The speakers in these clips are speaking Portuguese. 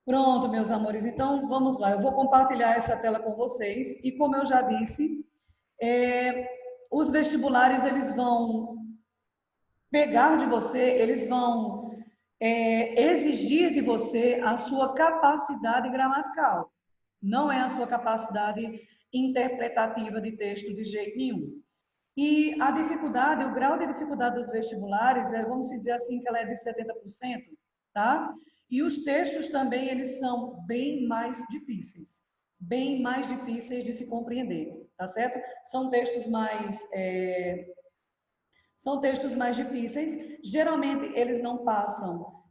Pronto, meus amores. Então, vamos lá. Eu vou compartilhar essa tela com vocês. E como eu já disse, é, os vestibulares, eles vão pegar de você, eles vão exigir de você a sua capacidade gramatical. Não é a sua capacidade interpretativa de texto de jeito nenhum. E a dificuldade, o grau de dificuldade dos vestibulares, vamos dizer assim, que ela é de 70%, tá? E os textos também, eles são bem mais difíceis de se compreender, tá certo? São textos mais difíceis, geralmente eles não passam,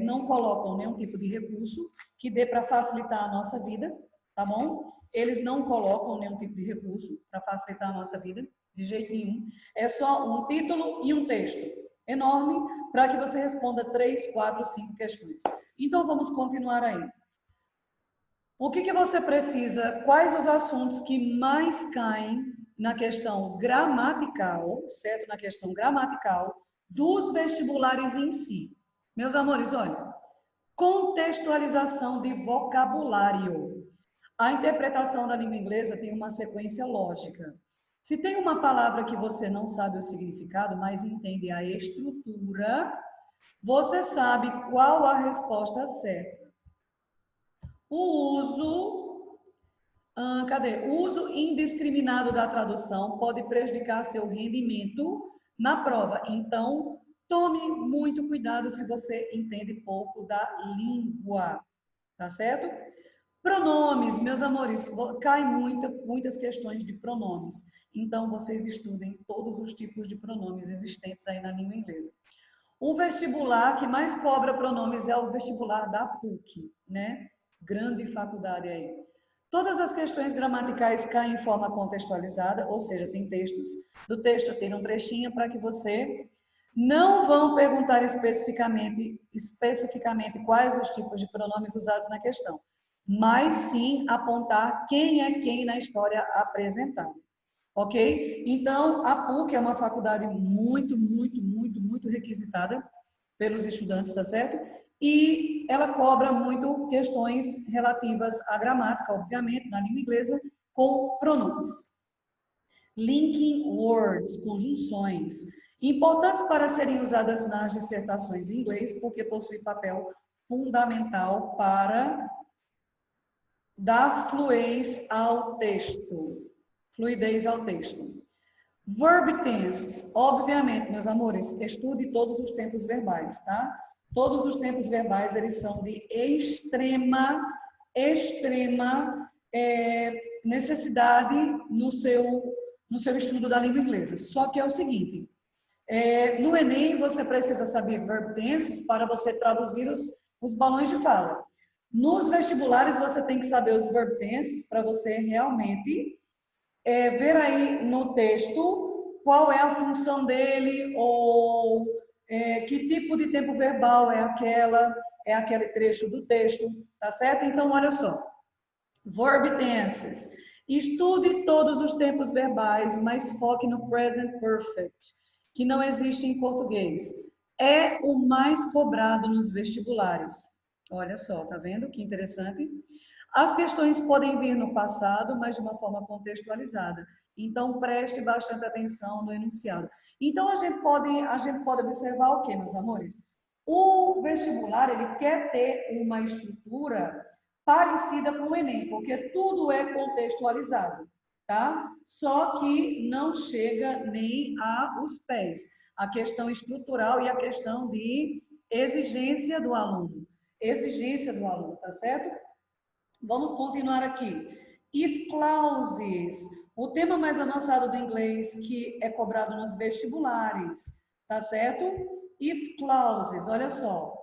não colocam nenhum tipo de recurso que dê para facilitar a nossa vida, tá bom? Eles não colocam nenhum tipo de recurso para facilitar a nossa vida, de jeito nenhum. É só um título e um texto enorme para que você responda 3, 4, 5 questões. Então, vamos continuar aí. O que você precisa? Quais os assuntos que mais caem na questão gramatical, certo? Na questão gramatical dos vestibulares em si. Meus amores, olha, contextualização de vocabulário. A interpretação da língua inglesa tem uma sequência lógica. Se tem uma palavra que você não sabe o significado, mas entende a estrutura, você sabe qual a resposta certa. O uso indiscriminado da tradução pode prejudicar seu rendimento na prova. Então, tome muito cuidado se você entende pouco da língua, tá certo? Pronomes, meus amores, cai muitas questões de pronomes. Então, vocês estudem todos os tipos de pronomes existentes aí na língua inglesa. O vestibular que mais cobra pronomes é o vestibular da PUC, né? Grande faculdade aí. Todas as questões gramaticais caem em forma contextualizada, ou seja, tem textos. Do texto tem um trechinho para que você não vão perguntar especificamente quais os tipos de pronomes usados na questão, mas sim apontar quem é quem na história apresentada. Ok? Então, a PUC é uma faculdade muito requisitada pelos estudantes, tá certo? E ela cobra muito questões relativas à gramática, obviamente, na língua inglesa, com pronomes. Linking words, conjunções, importantes para serem usadas nas dissertações em inglês, porque possuem papel fundamental para dar fluidez ao texto. Fluidez ao texto. Verb tense, obviamente, meus amores, estude todos os tempos verbais, tá? Todos os tempos verbais, eles são de extrema necessidade no seu estudo da língua inglesa. Só que é o seguinte, no Enem você precisa saber verb tenses para você traduzir os balões de fala. Nos vestibulares você tem que saber os verb tenses para você realmente ver aí no texto qual é a função dele ou que tipo de tempo verbal é aquele trecho do texto, tá certo? Então, olha só, verb tenses. Estude todos os tempos verbais, mas foque no present perfect, que não existe em português. É o mais cobrado nos vestibulares. Olha só, tá vendo que interessante? As questões podem vir no passado, mas de uma forma contextualizada. Então, preste bastante atenção no enunciado. Então, a gente pode observar o quê, meus amores? O vestibular, ele quer ter uma estrutura parecida com o Enem, porque tudo é contextualizado, tá? Só que não chega nem aos pés. A questão estrutural e a questão de exigência do aluno. Exigência do aluno, tá certo? Vamos continuar aqui. If clauses, o tema mais avançado do inglês que é cobrado nos vestibulares, tá certo? If clauses, olha só.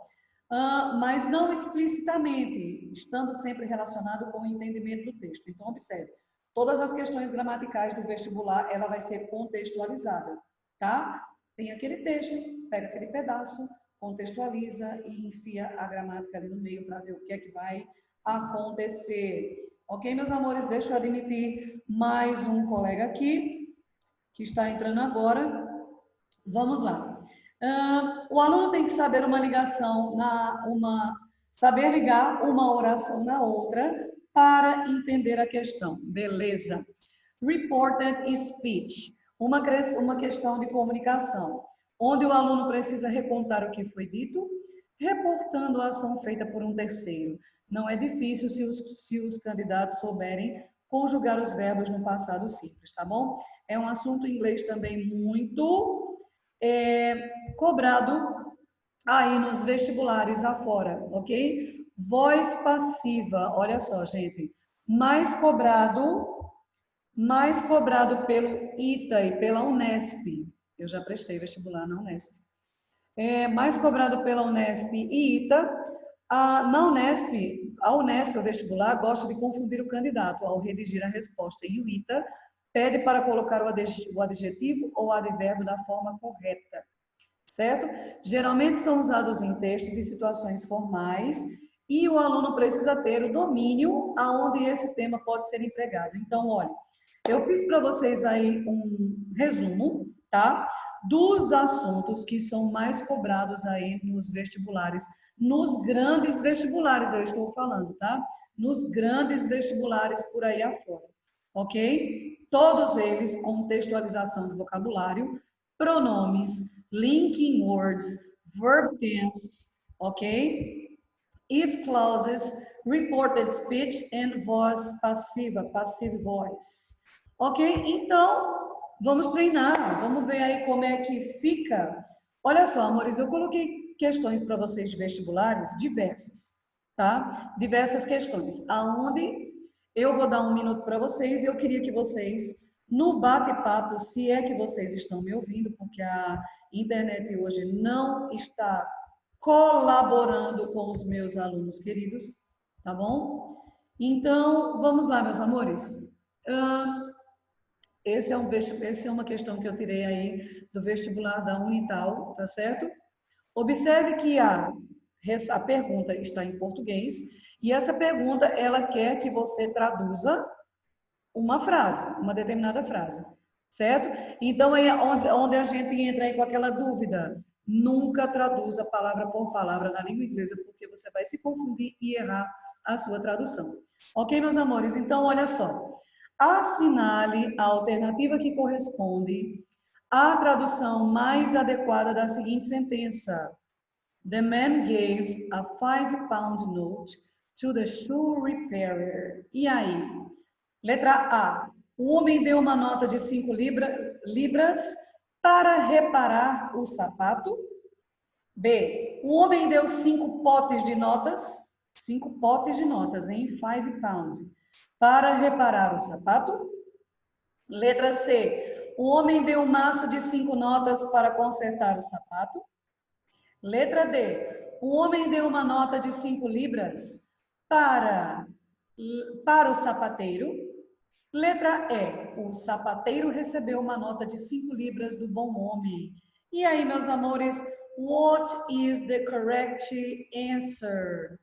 Mas não explicitamente, estando sempre relacionado com o entendimento do texto. Então, observe, todas as questões gramaticais do vestibular, ela vai ser contextualizada, tá? Tem aquele texto, pega aquele pedaço, contextualiza e enfia a gramática ali no meio para ver o que é que vai acontecer. Ok, meus amores? Deixa eu admitir mais um colega aqui, que está entrando agora. Vamos lá. O aluno tem que saber uma ligação, Saber ligar uma oração na outra para entender a questão. Beleza. Reported speech. Uma questão de comunicação, onde o aluno precisa recontar o que foi dito, reportando a ação feita por um terceiro. Não é difícil se os candidatos souberem conjugar os verbos no passado simples, tá bom? É um assunto em inglês também muito cobrado aí nos vestibulares afora, ok? Voz passiva, olha só, gente, mais cobrado pelo ITA e pela Unesp. Eu já prestei vestibular na Unesp. Mais cobrado pela Unesp e ITA. Na Unesp, a Unesp, o vestibular, gosta de confundir o candidato ao redigir a resposta. E o ITA pede para colocar o adjetivo ou advérbio da forma correta, certo? Geralmente são usados em textos e situações formais e o aluno precisa ter o domínio aonde esse tema pode ser empregado. Então, olha, eu fiz para vocês aí um resumo, tá? Dos assuntos que são mais cobrados aí nos vestibulares, nos grandes vestibulares, eu estou falando, tá? Nos grandes vestibulares por aí afora, ok? Todos eles com textualização do vocabulário, pronomes, linking words, verb tense, ok? If clauses, reported speech and voz passiva, passive voice. Ok? Então, vamos treinar, vamos ver aí como é que fica. Olha só, amores, eu coloquei questões para vocês de vestibulares diversas, tá? Diversas questões, aonde eu vou dar um minuto para vocês e eu queria que vocês, no bate-papo, se é que vocês estão me ouvindo, porque a internet hoje não está colaborando com os meus alunos queridos, tá bom? Então, vamos lá, meus amores. Essa é uma questão que eu tirei aí do vestibular da Unital, tá certo? Observe que a pergunta está em português e essa pergunta, ela quer que você traduza uma frase, uma determinada frase, certo? Então, é onde a gente entra aí com aquela dúvida. Nunca traduza palavra por palavra na língua inglesa, porque você vai se confundir e errar a sua tradução. Ok, meus amores? Então, olha só. Assinale a alternativa que corresponde à tradução mais adequada da seguinte sentença. The man gave a 5-pound note to the shoe repairer. E aí? Letra A. O homem deu uma nota de 5 libras para reparar o sapato. B. O homem deu 5 potes de notas, 5 potes de notas, em 5 pounds, para reparar o sapato. Letra C. O homem deu um maço de 5 notas para consertar o sapato. Letra D. O homem deu uma nota de 5 libras para o sapateiro. Letra E. O sapateiro recebeu uma nota de 5 libras do bom homem. E aí, meus amores, what is the correct answer?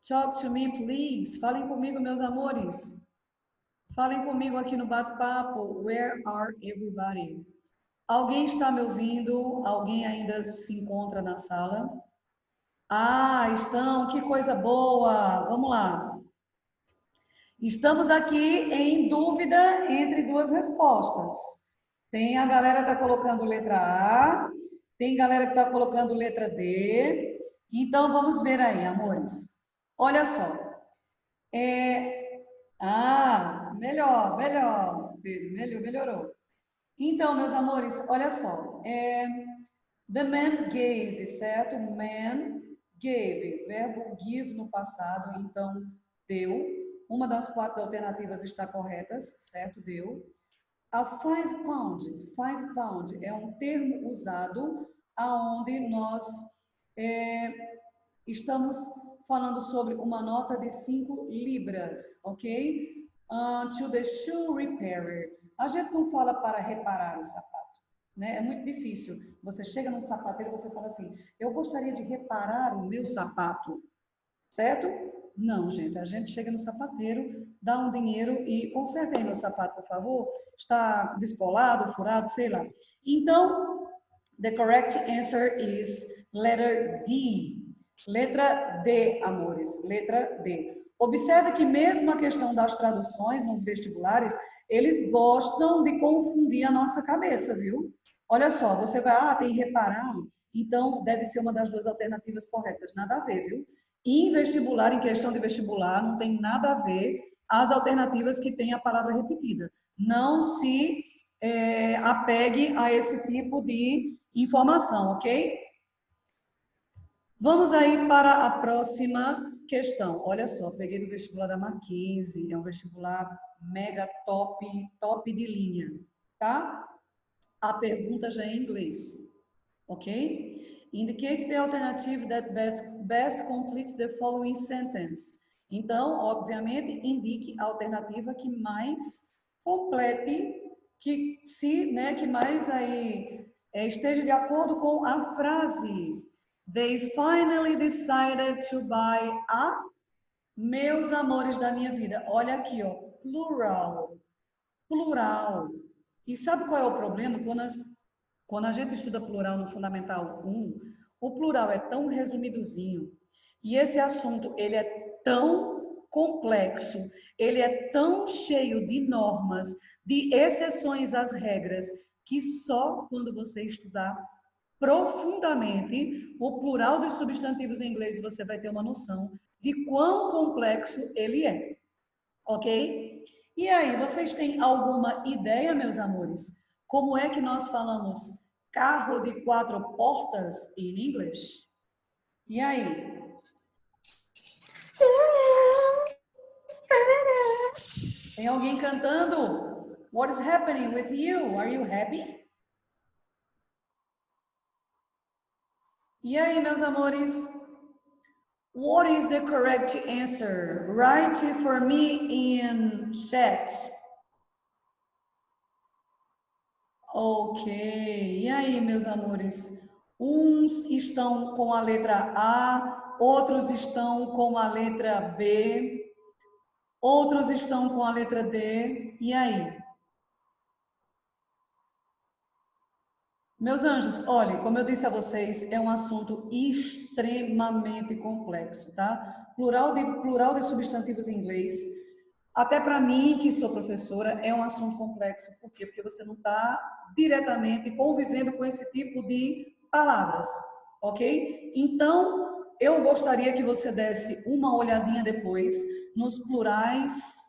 Talk to me, please. Falem comigo, meus amores. Falem comigo aqui no bate-papo. Where are everybody? Alguém está me ouvindo? Alguém ainda se encontra na sala? Ah, estão. Que coisa boa. Vamos lá. Estamos aqui em dúvida entre duas respostas. Tem a galera que está colocando letra A, tem galera que está colocando letra D. Então, vamos ver aí, amores. Olha só. Melhorou. Então, meus amores, olha só. The man gave, certo? Man gave, verbo give no passado, então deu. Uma das 4 alternativas está correta, certo? Deu. A 5 pound é um termo usado aonde nós estamos falando sobre uma nota de 5 libras, ok? To the shoe repairer. A gente não fala para reparar o sapato, né? É muito difícil. Você chega num sapateiro e você fala assim, eu gostaria de reparar o meu sapato, certo? Não, gente. A gente chega no sapateiro, dá um dinheiro e conserta aí meu sapato, por favor. Está descolado, furado, sei lá. Então, the correct answer is letter D. Letra D, amores, letra D. Observe que mesmo a questão das traduções nos vestibulares, eles gostam de confundir a nossa cabeça, viu? Olha só, você vai, tem que reparar, então deve ser uma das duas alternativas corretas. Nada a ver, viu? Em vestibular, em questão de vestibular, não tem nada a ver as alternativas que tem a palavra repetida. Não se apegue a esse tipo de informação, ok? Vamos aí para a próxima questão. Olha só, peguei do vestibular da Mackenzie, é um vestibular mega top, top de linha, tá? A pergunta já é em inglês, ok? Indicate the alternative that best completes the following sentence. Então, obviamente, indique a alternativa que mais complete, que mais aí esteja de acordo com a frase. They finally decided to buy a... Meus amores da minha vida, olha aqui, ó, plural, plural. E sabe qual é o problema? Quando a gente estuda plural no Fundamental 1, o plural é tão resumidozinho. E esse assunto, ele é tão complexo, ele é tão cheio de normas, de exceções às regras, que só quando você estudar profundamente o plural dos substantivos em inglês você vai ter uma noção de quão complexo ele é. Ok? E aí, vocês têm alguma ideia, meus amores? Como é que nós falamos carro de 4 portas em inglês? E aí? Tem alguém cantando? What is happening with you? Are you happy? E aí, meus amores? What is the correct answer? Write for me in chat. Ok. E aí, meus amores? Uns estão com a letra A, outros estão com a letra B, outros estão com a letra D. E aí? Meus anjos, olhem, como eu disse a vocês, é um assunto extremamente complexo, tá? Plural de substantivos em inglês. Até para mim, que sou professora, é um assunto complexo. Por quê? Porque você não está diretamente convivendo com esse tipo de palavras, ok? Então, eu gostaria que você desse uma olhadinha depois nos plurais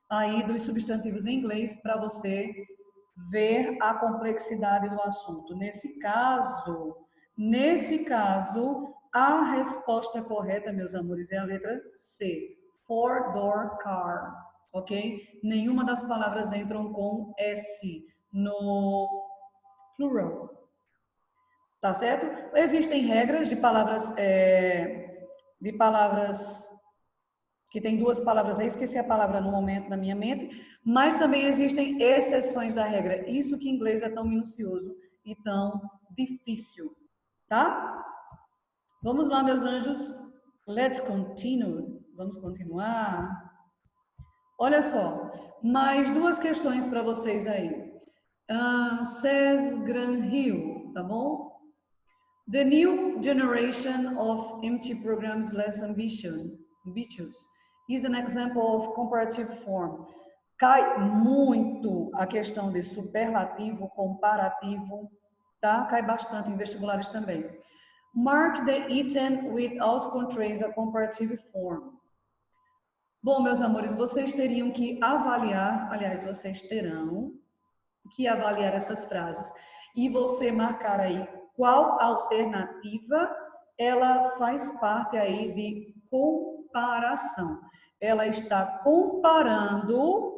aí dos substantivos em inglês para você ver a complexidade do assunto. Nesse caso, a resposta correta, meus amores, é a letra C. Four-door car, ok? Nenhuma das palavras entram com S no plural, tá certo? Existem regras de palavras que tem duas palavras aí, esqueci a palavra no momento na minha mente, mas também existem exceções da regra. Isso que em inglês é tão minucioso e tão difícil, tá? Vamos lá, meus anjos. Let's continue. Vamos continuar. Olha só, mais duas questões para vocês aí. Says Gran Hill, tá bom? The new generation of MT programs less ambitious is an example of comparative form. Cai muito a questão de superlativo, comparativo, tá? Cai bastante em vestibulares também. Mark the item with also contrays a comparative form. Bom, meus amores, vocês teriam que avaliar, aliás, vocês terão que avaliar essas frases e você marcar aí qual alternativa ela faz parte aí de comparação. Ela está comparando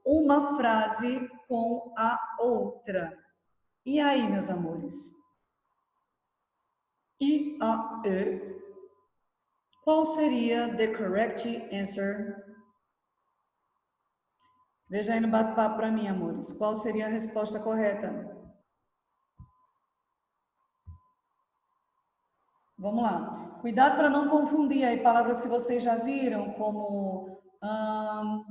uma frase com a outra. E aí, meus amores? E a E. Qual seria the correct answer? Veja aí no bate-papo para mim, amores. Qual seria a resposta correta? Vamos lá. Cuidado para não confundir aí palavras que vocês já viram, como,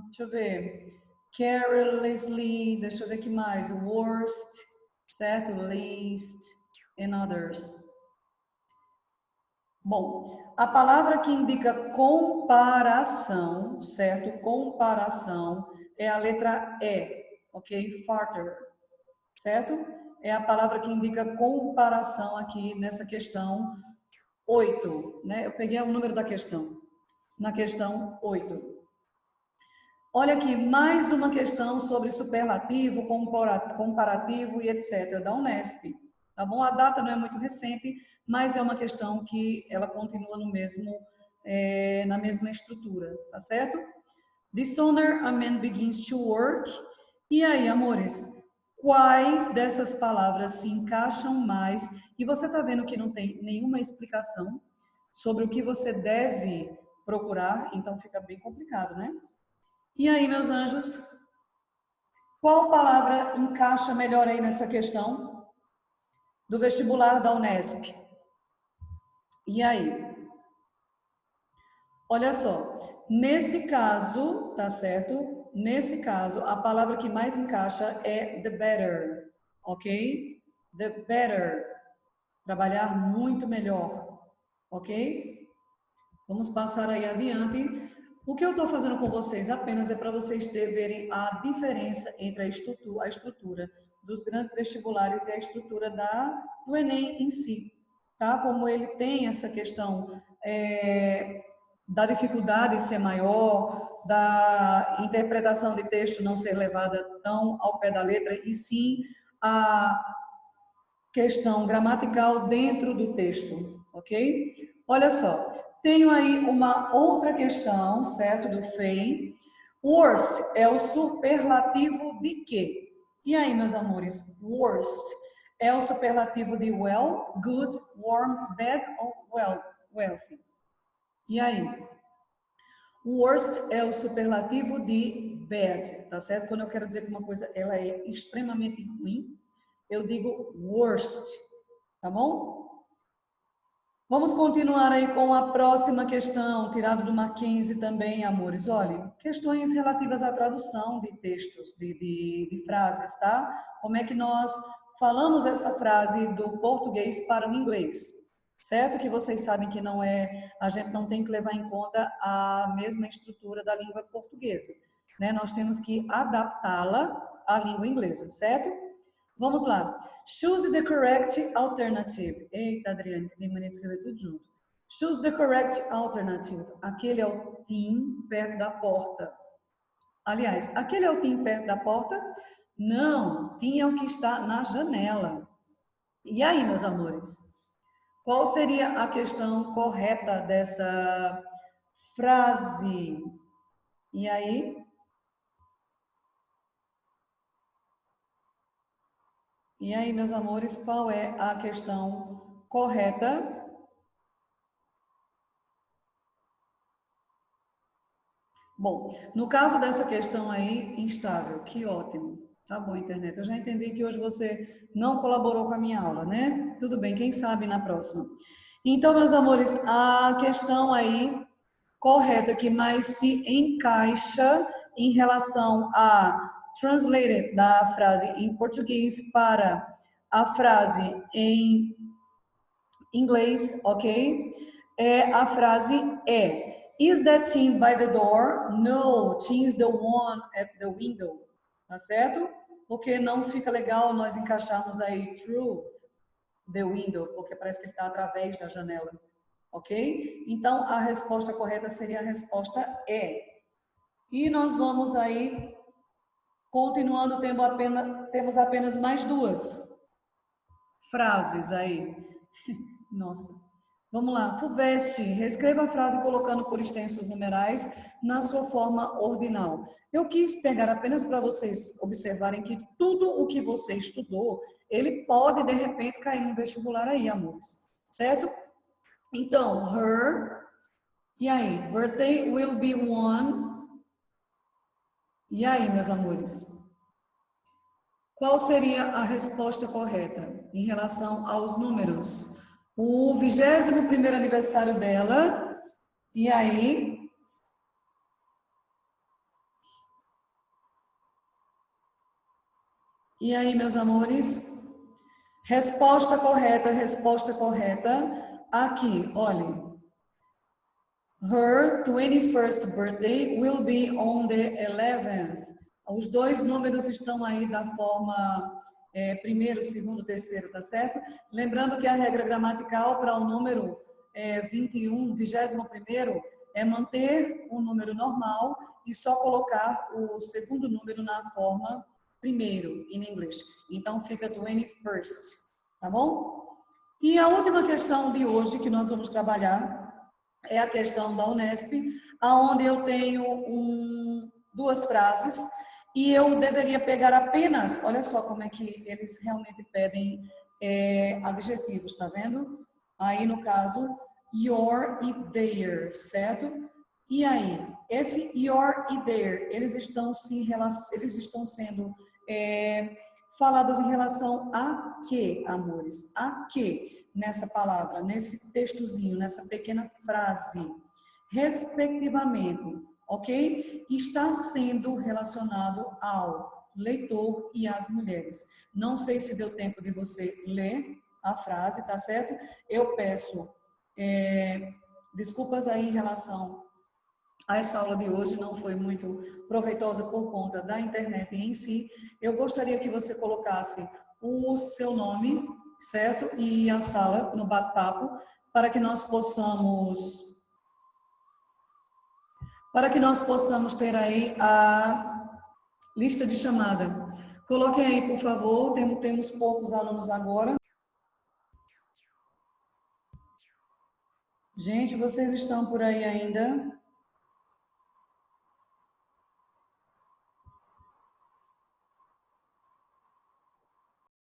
deixa eu ver, carelessly, deixa eu ver que mais, worst, certo? Least, and others. Bom, a palavra que indica comparação, certo? Comparação é a letra E, ok? Farther, certo? É a palavra que indica comparação aqui nessa questão 8, né? Eu peguei o número da questão, na questão 8. Olha aqui, mais uma questão sobre superlativo, comparativo e etc. da Unesp. Tá bom? A data não é muito recente, mas é uma questão que ela continua no mesmo, na mesma estrutura, tá certo? The sooner a man begins to work. E aí, amores, quais dessas palavras se encaixam mais? E você está vendo que não tem nenhuma explicação sobre o que você deve procurar, então fica bem complicado, né? E aí, meus anjos, qual palavra encaixa melhor aí nessa questão do vestibular da Unesp? E aí? Olha só, nesse caso, tá certo? Nesse caso, a palavra que mais encaixa é the better, ok? The better. Trabalhar muito melhor, ok? Vamos passar aí adiante. O que eu estou fazendo com vocês apenas é para vocês verem a diferença entre a estrutura dos grandes vestibulares e a estrutura do Enem em si, tá? Como ele tem essa questão da dificuldade ser maior, da interpretação de texto não ser levada tão ao pé da letra, e sim a questão gramatical dentro do texto, ok? Olha só, tenho aí uma outra questão, certo, do FEI. Worst é o superlativo de quê? E aí, meus amores, worst é o superlativo de well, good, warm, bad ou wealthy? E aí? Worst é o superlativo de bad, tá certo? Quando eu quero dizer que uma coisa ela é extremamente ruim, eu digo worst, tá bom? Vamos continuar aí com a próxima questão, tirado do Mackenzie também, amores. Olha, questões relativas à tradução de textos, de frases, tá? Como é que nós falamos essa frase do português para o inglês? Certo que vocês sabem que não é, a gente não tem que levar em conta a mesma estrutura da língua portuguesa, né? Nós temos que adaptá-la à língua inglesa, certo? Vamos lá. Choose the correct alternative. Eita, Adriane, tem mania de escrever tudo junto. Choose the correct alternative. Aquele é o Tim perto da porta. Aliás, aquele é o Tim perto da porta? Não, Tim é o que está na janela. E aí, meus amores? Qual seria a questão correta dessa frase? E aí? E aí, meus amores, qual é a questão correta? Bom, no caso dessa questão aí, instável, que ótimo. Tá bom, internet. Eu já entendi que hoje você não colaborou com a minha aula, né? Tudo bem, quem sabe na próxima. Então, meus amores, a questão aí correta que mais se encaixa em relação a translated da frase em português para a frase em inglês, ok? É a frase é. Is that Tim by the door? No, Tim's the one at the window. Tá certo? Porque não fica legal nós encaixarmos aí through the window, porque parece que ele está através da janela. Ok? Então, a resposta correta seria a resposta é. E nós vamos aí, continuando, temos apenas mais duas frases aí. Nossa. Vamos lá. FUVEST. Reescreva a frase colocando por extensos numerais na sua forma ordinal. Eu quis pegar apenas para vocês observarem que tudo o que você estudou, ele pode, de repente, cair no vestibular aí, amores. Certo? Então, her. E aí? Birthday will be one. E aí, meus amores? Qual seria a resposta correta em relação aos números? O 21º aniversário dela. E aí? E aí, meus amores? Resposta correta, resposta correta. aqui, olhem. Her 21st birthday will be on the 11th. Os dois números estão aí da forma primeiro, segundo, terceiro, tá certo? Lembrando que a regra gramatical para o número 21, 21º, é manter o número normal e só colocar o segundo número na forma primeiro, em inglês. Então, fica 21st, tá bom? E a última questão de hoje que nós vamos trabalhar é a questão da Unesp, onde eu tenho duas frases e eu deveria pegar apenas, olha só como é que eles realmente pedem adjetivos, tá vendo? Aí, no caso, your e their, certo? E aí, esse your e their, eles estão sendo falados em relação a quê, amores? A quê? Nessa palavra, nesse textozinho, nessa pequena frase, respectivamente, ok? Está sendo relacionado ao leitor e às mulheres. Não sei se deu tempo de você ler a frase, tá certo? Eu peço desculpas aí em relação a essa aula de hoje, não foi muito proveitosa por conta da internet em si. Eu gostaria que você colocasse o seu nome, certo? E a sala no bate-papo, para que nós possamos ter aí a lista de chamada. Coloquem aí, por favor, temos poucos alunos agora. Gente, vocês estão por aí ainda?